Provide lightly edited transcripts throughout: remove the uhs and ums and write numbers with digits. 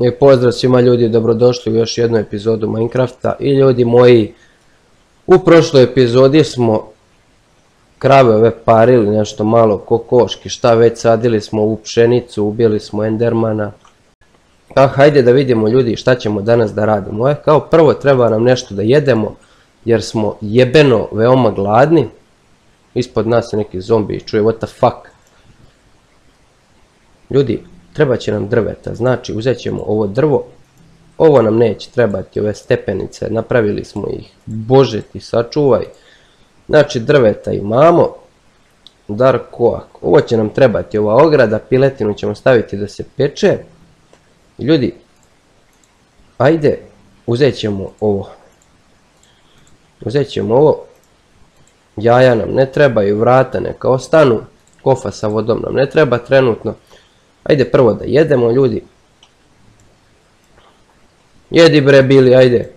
I pozdrav svima ljudi, dobrodošli u još jednu epizodu Minecrafta. I ljudi moji, u prošloj epizodi smo krave ove parili nešto malo, kokoški, šta već, sadili smo u pšenicu, ubili smo endermana. Hajde da vidimo ljudi šta ćemo danas da radimo. Kao prvo treba nam nešto da jedemo, jer smo jebeno veoma gladni. Ispod nas je neki zombi i čuje what the fuck. Ljudi, treba će nam drveta, znači uzet ćemo ovo drvo. Ovo nam neće trebati, ove stepenice, napravili smo ih, bože ti sačuvaj. Znači drveta imamo. Darkoak, ovo će nam trebati, ova ograda, piletinu ćemo staviti da se peče. Ljudi, ajde, uzet ćemo ovo. Uzet ćemo ovo. Jaja nam ne trebaju, vrata neka ostanu. Kofa sa vodom nam ne treba trenutno. Ajde prvo da jedemo ljudi. Jedi bre Bili, ajde.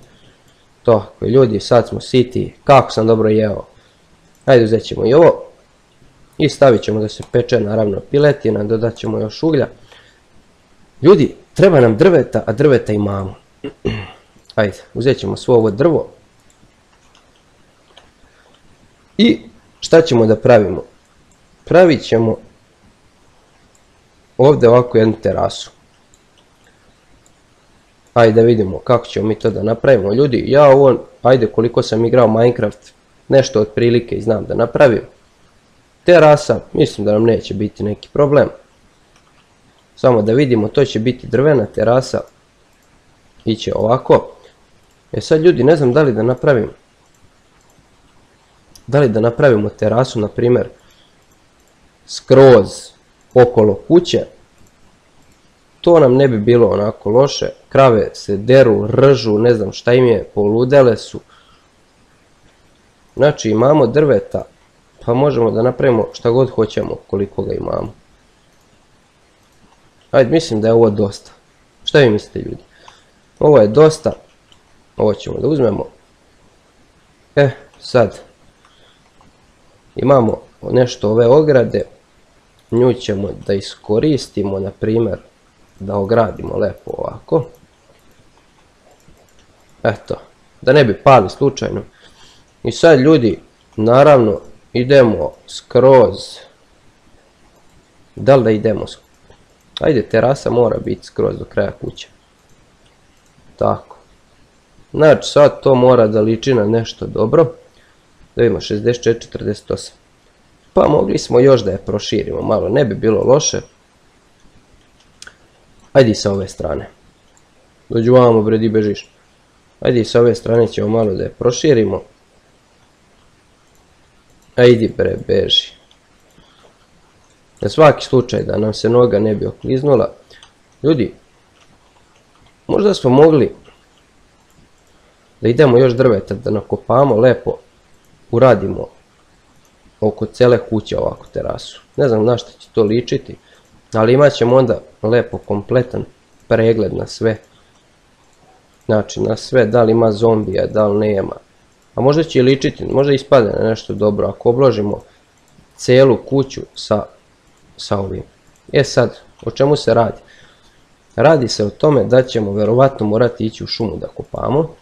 To, ljudi, sad smo siti. Kako sam dobro jeo. Ajde uzet ćemo i ovo. I stavit ćemo da se peče naravno piletina. Dodat ćemo još uglja. Ljudi, treba nam drveta, a drveta imamo. Ajde, uzet ćemo svo ovo drvo. I šta ćemo da pravimo? Pravit ćemo ovdje ovako jednu terasu. Ajde da vidimo kako ćemo mi to da napravimo. Ljudi, ja ovo, ajde koliko sam igrao Minecraft, nešto otprilike i znam da napravim. Terasa, mislim da nam neće biti neki problem. Samo da vidimo, to će biti drvena terasa. Iće ovako. Sad ljudi, ne znam da li da napravim. Da li da napravimo terasu, na primjer, skroz okolo kuće. To nam ne bi bilo onako loše. Krave se deru, ržu, ne znam šta im je, poludele su. Znači imamo drveta, pa možemo da napravimo šta god hoćemo, koliko ga imamo. Ajde, mislim da je ovo dosta. Šta vi mislite ljudi? Ovo je dosta. Ovo ćemo da uzmemo. Sad. Imamo nešto ove ograde. Nju ćemo da iskoristimo, na primjer, da ogradimo lepo ovako. Eto, da ne bi pali slučajno. I sad ljudi, naravno, idemo skroz. Da li da idemo skroz? Ajde, terasa mora biti skroz do kraja kuće. Tako. Znači, sad to mora da liči na nešto dobro. Da vidimo, 64, 48. Pa mogli smo još da je proširimo malo, ne bi bilo loše. Ajde sa ove strane. Dođu vamo bre, di bežiš. Ajde sa ove strane ćemo malo da je proširimo. Ajde bre, beži. Na svaki slučaj da nam se noga ne bi okliznula. Ljudi, možda smo mogli da idemo još drveta, da nakopamo lepo, uradimo oko cele kuće ovako terasu. Ne znam na što će to ličiti, ali imat ćemo onda lepo kompletan pregled na sve. Znači na sve, da li ima zombija, da li nema. A možda će ličiti, možda ispadne na nešto dobro ako obložimo celu kuću sa ovim. Sad, o čemu se radi? Radi se o tome da ćemo verovatno morati ići u šumu da kopamo.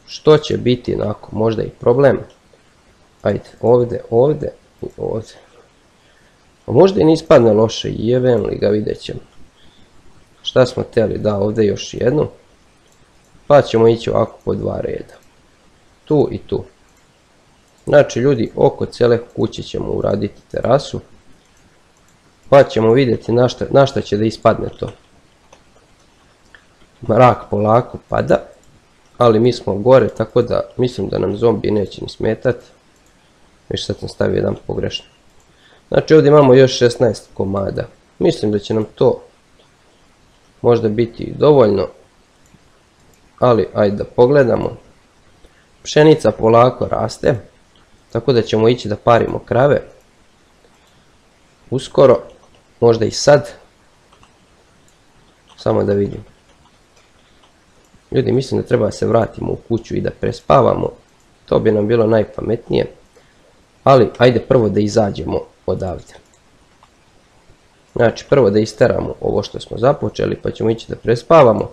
Što će biti onako možda i problem. Ajde, ovdje, ovdje i ovdje. A možda i ne ispadne loše, jevem li ga, vidjet ćemo. Šta smo htjeli, da ovdje još jednu. Pa ćemo ići ovako po dva reda. Tu i tu. Znači ljudi, oko cijele kuće ćemo uraditi terasu. Pa ćemo vidjeti na šta će da ispadne to. Mrak polako pada. Ali mi smo gore, tako da mislim da nam zombi neće ni smetati. Viš sad sam stavio jedan pogrešno. Znači ovdje imamo još 16 komada. Mislim da će nam to možda biti dovoljno. Ali ajde da pogledamo. Pšenica polako raste. Tako da ćemo ići da parimo krave. Uskoro. Možda i sad. Samo da vidim. Ljudi, mislim da treba da se vratimo u kuću i da prespavamo. To bi nam bilo najpametnije. Ali, ajde prvo da izađemo odavde. Znači prvo da isteramo ovo što smo započeli pa ćemo ići da prespavamo.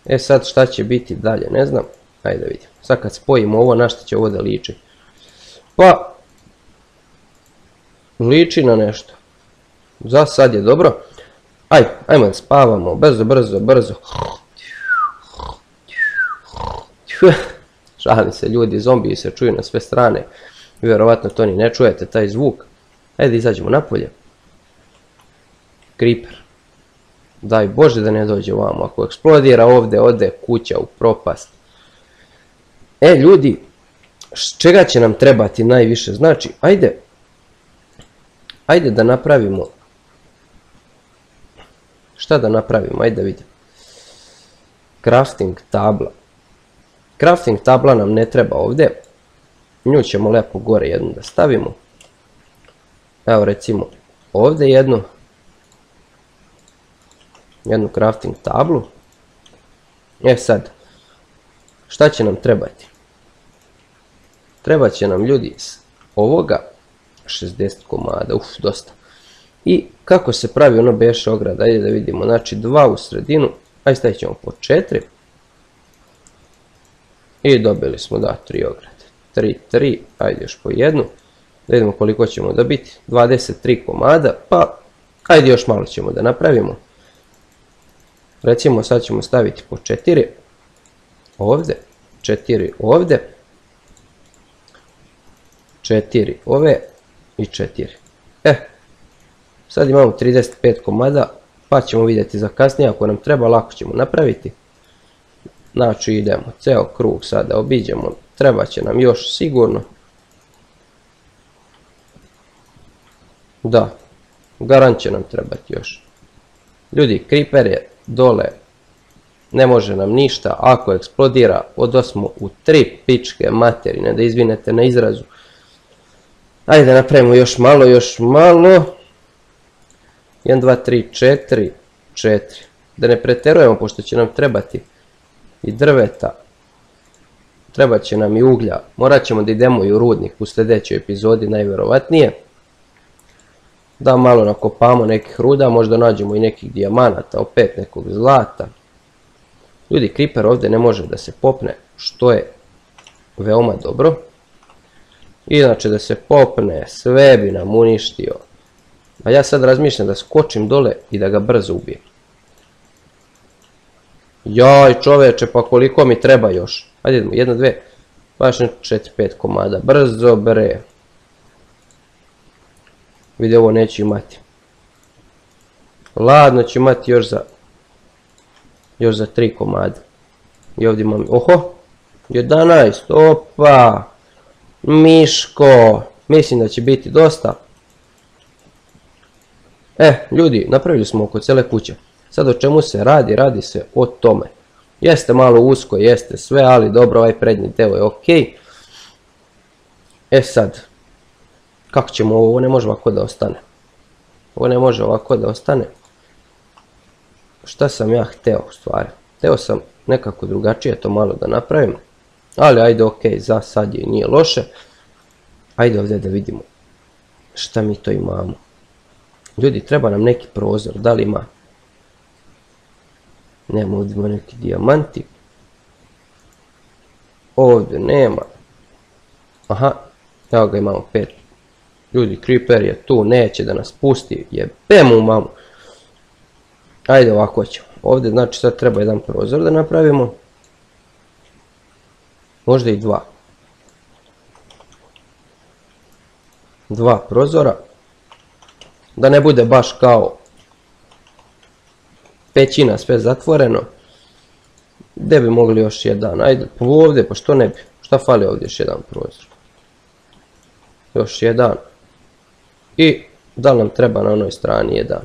E sad šta će biti dalje ne znam. Ajde da vidimo. Sad kad spojimo ovo na što će ovo da liči. Pa liči na nešto. Za sad je dobro. Ajmo da spavamo. Brzo. Šalim se ljudi, zombiji se čuju na sve strane. Vjerovatno to ni ne čujete, taj zvuk. Ajde izađemo napolje. Creeper. Daj Bože da ne dođe ovamo. Ako eksplodira ovdje, ode kuća u propast. Ljudi, čega će nam trebati najviše? Znači, ajde da napravimo. Šta da napravimo? Ajde da vidimo. Crafting tabla. Crafting tabla nam ne treba ovdje. Nju ćemo lijepo gore jednu da stavimo. Evo recimo ovdje jednu crafting tablu. Sad, šta će nam trebati? Trebat će nam ljudi ovoga 60 komada, dosta. I kako se pravi ono beše ograda, ajde da vidimo, znači 2 u sredinu, ajde stavit ćemo po 4. I dobili smo, da, 3 ograde. 3, ajde još po jednu. Da vidimo koliko ćemo dobiti, 23 komada, pa ajde još malo ćemo da napravimo. Recimo sad ćemo staviti po 4 ovdje, 4 ovdje, 4 ove i 4. Sad imamo 35 komada, pa ćemo vidjeti za kasnije, ako nam treba lako ćemo napraviti. Znači idemo ceo krug sada obiđemo, treba će nam još sigurno. Da, garant će nam trebati još. Ljudi, creeper je dole, ne može nam ništa, ako eksplodira, odosmo u 3 pičke materine, da izvinete na izrazu. Ajde da napravimo još malo. 1, 2, 3, 4. Da ne preterujemo, pošto će nam trebati i drveta. Trebat će nam i uglja. Morat ćemo da idemo i u rudnik u sljedećoj epizodi, najvjerovatnije. Da malo nakopamo nekih ruda, možda nađemo i nekih dijamanata, opet nekog zlata. Ljudi, creeper ovdje ne može da se popne, što je veoma dobro. Inače da se popne, sve bi nam uništio. A ja sad razmišljam da skočim dole i da ga brzo ubijem. Jaj čoveče, pa koliko mi treba još? Ajde idemo, 1, 2, baš 4, 5 komada, brzo bre. Vidi, ovo neću imati. Ladno ću imati još za 3 komada. I ovdje imam, oho, 11, opa, Miško, mislim da će biti dosta. Ljudi, napravili smo oko cijele kuće. Sad o čemu se radi? Radi se o tome. Jeste malo usko, jeste sve, ali dobro, ovaj prednji deo je ok. Sad, kako ćemo ovo ne može ovako da ostane. Ovo ne može ovako da ostane. Šta sam ja hteo u stvari? Hteo sam nekako drugačije to malo da napravim. Ali ajde ok, za sad je nije loše. Ajde ovdje da vidimo šta mi to imamo. Ljudi, treba nam neki prozor, da li ima? Nema, ovdje ima neki dijamanti. Ovdje nema. Aha, evo ga imamo 5. Ljudi, creeper je tu, neće da nas pusti, jebe mu mamu. Ajde ovako ćemo. Ovdje znači sad treba jedan prozor da napravimo. Možda i 2. 2 prozora. Da ne bude baš kao pećina sve zatvoreno. Gdje bi mogli još jedan? Ajde ovdje, pa što ne bi? Šta fali ovdje još jedan prozor? Još jedan. I da li nam treba na onoj strani jedan?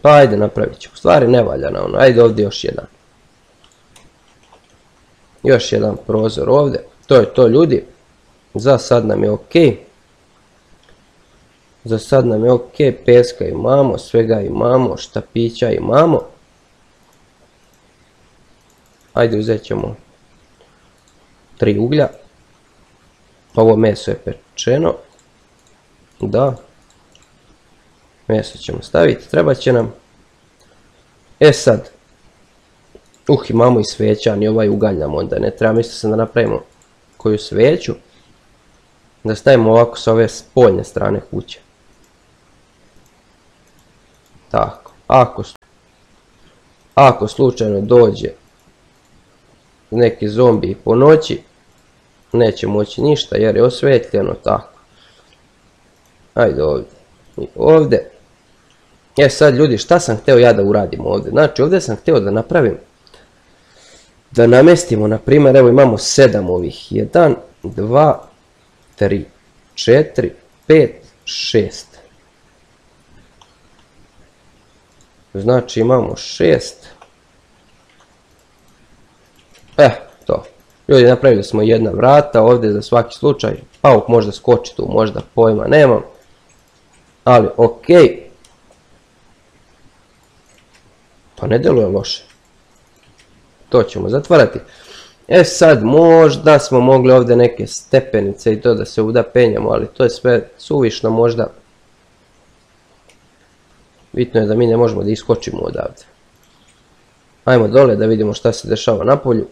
Pa ajde napravit ćemo. U stvari ne valja na ono. Ajde ovdje još jedan. Još jedan prozor ovdje. To je to ljudi. Za sad nam je ok. Za sad nam je ok. Peska imamo. Svega imamo. Štapića imamo. Ajde uzet ćemo 3 uglja. Ovo meso je pečeno. Da. Meso ćemo staviti, treba će nam. Sad. Imamo i svećan i ovaj ugaljamo onda, ne treba misliti se da napravimo koju sveću. Da stavimo ovako sa ove spoljne strane kuće. Tako, ako slučajno dođe neki zombi po noći, neće moći ništa jer je osvetljeno, tako. Ajde ovdje i ovdje. Sad ljudi, šta sam htio ja da uradim ovdje? Znači ovdje sam htio da napravim, da namestimo, na primjer, evo imamo 7 ovih, 1, 2, 3, 4, 5, 6. Znači imamo 6. To. Ljudi, napravili smo jedna vrata ovdje za svaki slučaj. Pauk možda skoči tu, možda pojma nemam. Ali ok. Pa ne djeluje loše. To ćemo zatvarati. Sad možda smo mogli ovdje neke stepenice i to da se ovdje penjamo, ali to je sve suvišno možda. Bitno je da mi ne možemo da iskočimo odavde. Ajmo dole da vidimo šta se dešava na polju.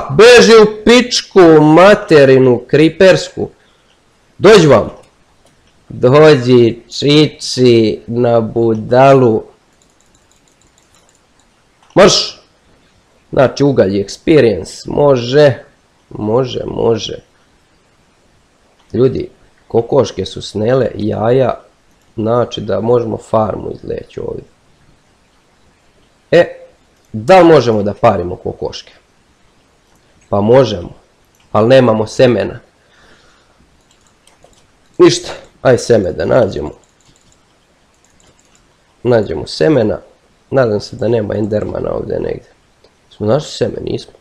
Beži u pičku materinu kripersku. Dođi vam. Dođi čiči na budalu. Marš. Znači ugalj experience. Može. Ljudi, kokoške su snele jaja. Znači da možemo farmu izleći ovdje. Da li možemo da parimo kokoške? Pa možemo, ali nemamo semena. Ništa, aj seme da nađemo. Nađemo semena. Nadam se da nema endermana ovdje negdje. Smo našli seme, nismo.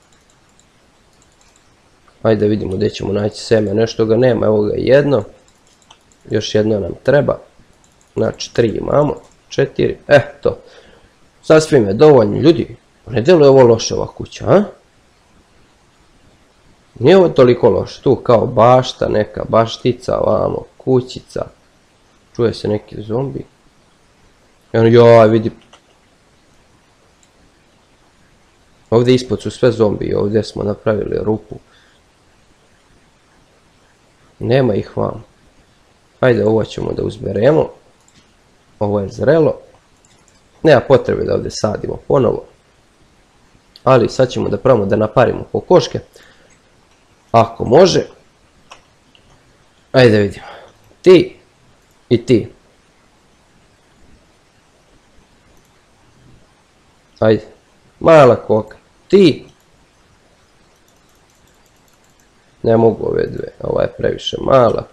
Ajde vidimo gdje ćemo naći seme, nešto ga nema, evo ga jedno. Još jedno nam treba. Znači 3 imamo, 4, to. Sasvim je dovoljno, ljudi. Ne djeluje ovo loše ova kuća, a? Nije ovo toliko loše, tu kao bašta, neka baštica, ovamo, kućica. Čuje se neki zombi. Joj, vidi. Ovdje ispod su sve zombi, ovdje smo napravili rupu. Nema ih vam. Ajde, ovo ćemo da uzberemo. Ovo je zrelo. Nema potrebe da ovdje sadimo ponovo. Ali sad ćemo da pravimo da naparimo kokoške. Ako može. Ajde vidimo. Ti i ti. Ajde. Mala koka. Ti. Ne mogu ove dve. Ova je previše mala.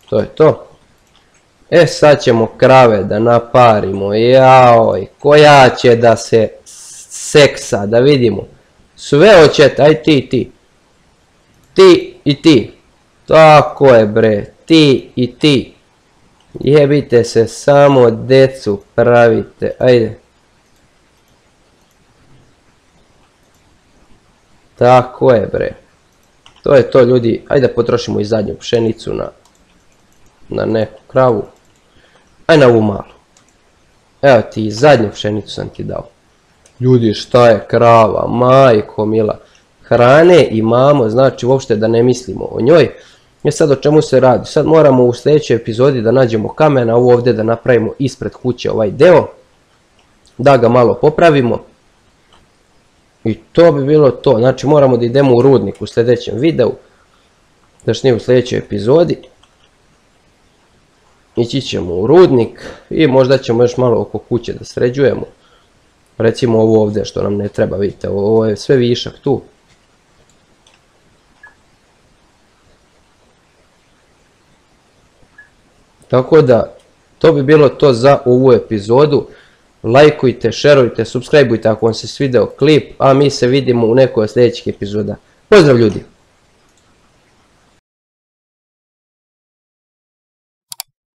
To je to. Sad ćemo krave da naparimo. Jaoj, koja će da se seksa, da vidimo. Sve hoćete, aj ti. Ti i ti. Tako je bre, ti i ti. Jebite se, samo decu pravite, ajde. Tako je bre. To je to ljudi, ajde potrošimo i zadnju pšenicu na neku kravu. Aj na ovu malu. Evo ti, zadnju pšenicu sam ti dao. Ljudi, šta je krava, majko mila. Hrane imamo, znači uopšte da ne mislimo o njoj. Sad o čemu se radi? Sad moramo u sljedećoj epizodi da nađemo kamena, ovo ovdje da napravimo ispred kuće ovaj deo. Da ga malo popravimo. I to bi bilo to. Znači moramo da idemo u rudnik u sljedećem videu. Znači u sljedećoj epizodi. Ići ćemo u rudnik i možda ćemo još malo oko kuće da sređujemo. Recimo ovo ovdje što nam ne treba, vidite, ovo je sve višak tu. Tako da, to bi bilo to za ovu epizodu. Lajkujte, šerujte, subscribeujte ako vam se svideo klip, a mi se vidimo u nekoj od sljedećih epizoda. Pozdrav ljudi!